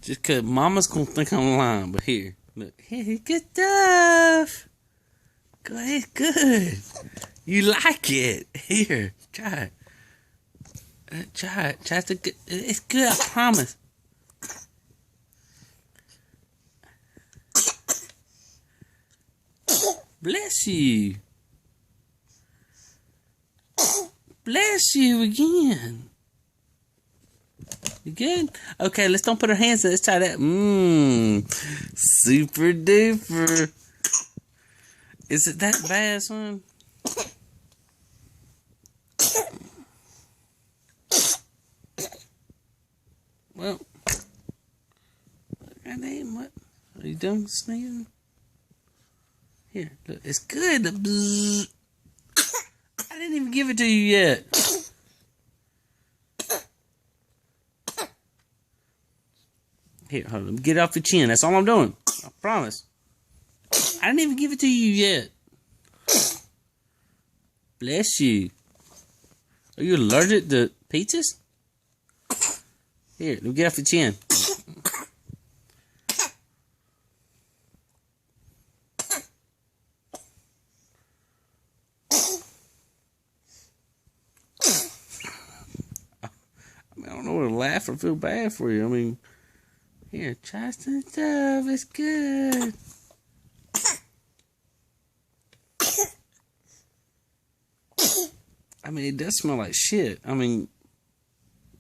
Just cause mama's gonna think I'm lying, but here, look, here, good stuff. Good, it's good. You like it? Here, try it. Try it. Try it. It's good. I promise. Bless you. Bless you again. You good? Okay, let's don't put our hands in. Let's try that. Super duper. Is it that bad, son? Well, goddamn, what? Are you done sneezing? Here, look, it's good. I didn't even give it to you yet. Here, hold on. Get off your chin. That's all I'm doing. I promise. I didn't even give it to you yet. Bless you. Are you allergic to pizzas? Here, let me get off your chin. I don't know whether to laugh or feel bad for you. I mean, here, try some stuff. It's good. I mean, it does smell like shit. I mean,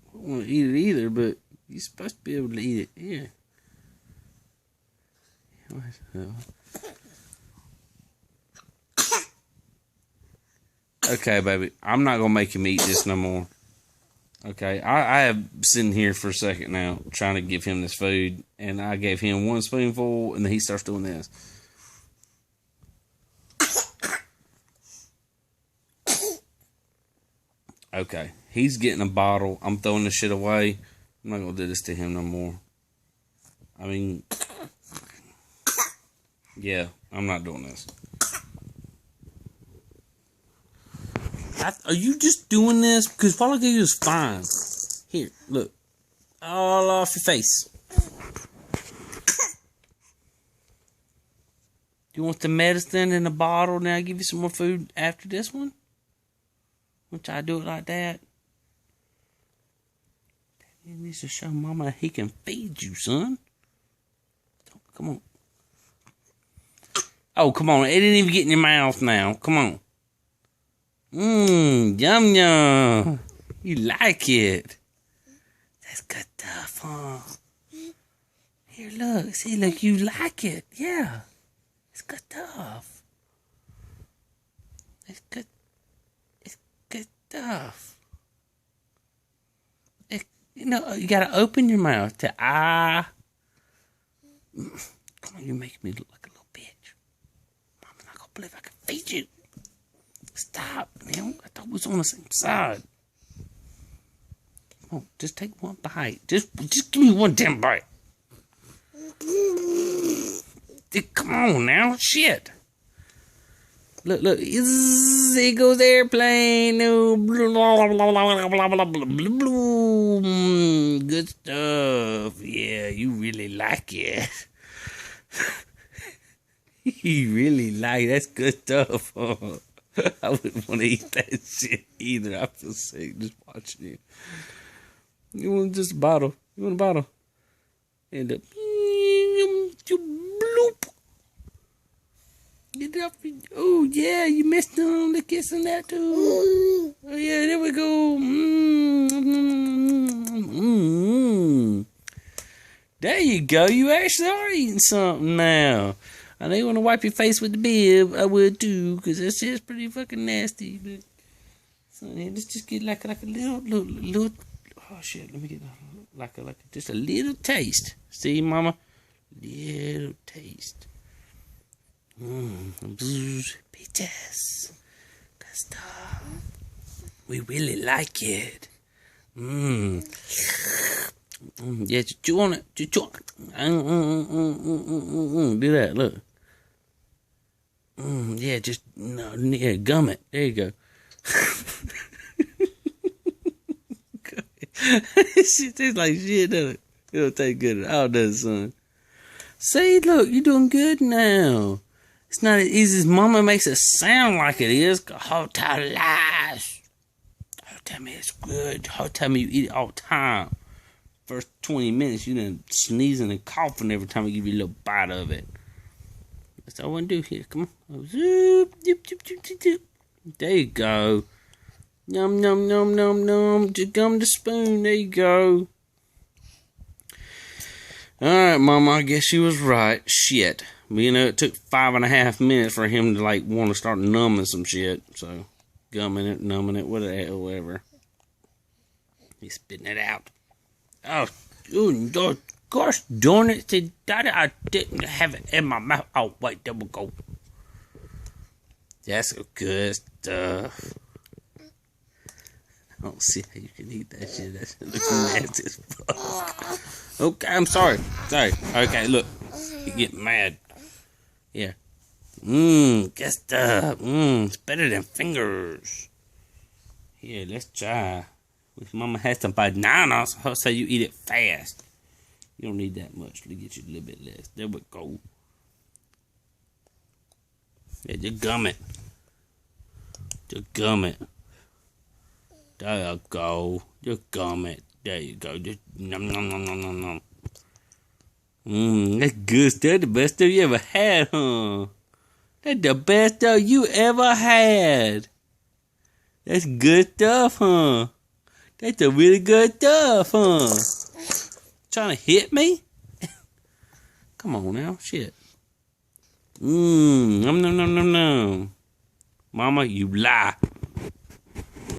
I don't want to eat it either, but you're supposed to be able to eat it. Here. Okay, baby. I'm not going to make him eat this no more. Okay, I have sitting here for a second now trying to give him this food, and I gave him one spoonful, and then he starts doing this. Okay, he's getting a bottle. I'm throwing this shit away. I'm not going to do this to him no more. I mean, yeah, I'm not doing this. Are you just doing this? Because all I do is fine. Here, look. All off your face. You want the medicine in the bottle? Now I give you some more food after this one? Want I do it like that? He needs to show mama he can feed you, son. Come on. Oh, come on. It didn't even get in your mouth now. Come on. Yum yum. You like it. That's good stuff, huh? Here, look. See, look, you like it. Yeah. It's good stuff. It's good. It's good stuff. You know, you gotta open your mouth to ah. Come on, you make me look like a little bitch. Mama's not gonna believe I can feed you. Stop, man. I thought we was on the same side. Come on, just take one bite. Just give me one damn bite. Come on now, shit. Look, there goes the airplane. Good stuff. Yeah, you really like it. You really like it. That's good stuff. I wouldn't want to eat that shit either. I feel sick just watching you. You want just a bottle? You want a bottle? And bloop. Get it off. Oh yeah, you missed on the kissing that too. Oh yeah, there we go. There you go. You actually are eating something now. I know you want to wipe your face with the bib. I would too, because that shit's pretty fucking nasty. But so yeah, let's just get like a little. Oh shit! Let me get like just a little taste. See, mama, little taste. Peaches, good stuff. We really like it. Yeah, chew on it. Chew on it. Do that. Look. Yeah, just no. Yeah, gum it. There you go. Shit tastes like shit, doesn't it? It'll taste good. Oh, does, son. See, look, you're doing good now. It's not as easy as Mama makes it sound like it is. Hotel lies. Whole time it's good. Whole time you eat it all the time. First 20 minutes, you done sneezing and coughing every time I give you a little bite of it. That's all I want to do here. Come on. Zoop, zoop, zoop, zoop, zoop, zoop. There you go. Num, num, num, num, num. Just gum the spoon. There you go. Alright, Mama, I guess she was right. Shit. But, you know, it took 5.5 minutes for him to, like, want to start numbing some shit. So, gumming it, numbing it, whatever. He's spitting it out. Oh, gosh darn it. See, Daddy, I didn't have it in my mouth. Oh, wait, there we go. That's good stuff. I don't see how you can eat that shit. That shit looks nasty as fuck. Okay, I'm sorry. Okay, look. You get mad. Yeah. Good stuff. It's better than fingers. Here, let's try. If Mama has some bananas, I'll say you eat it fast. You don't need that much to get you a little bit less. There we go. Yeah, just gum it. Just gum it. There you go. Just gum it. There you go. Just nom nom nom nom nom nom. That's good stuff. The best stuff you ever had, huh? That's the best stuff you ever had. That's good stuff, huh? That's the really good stuff, huh? Trying to hit me? Come on now, shit. Nom nom nom nom nom. Mama, you lie.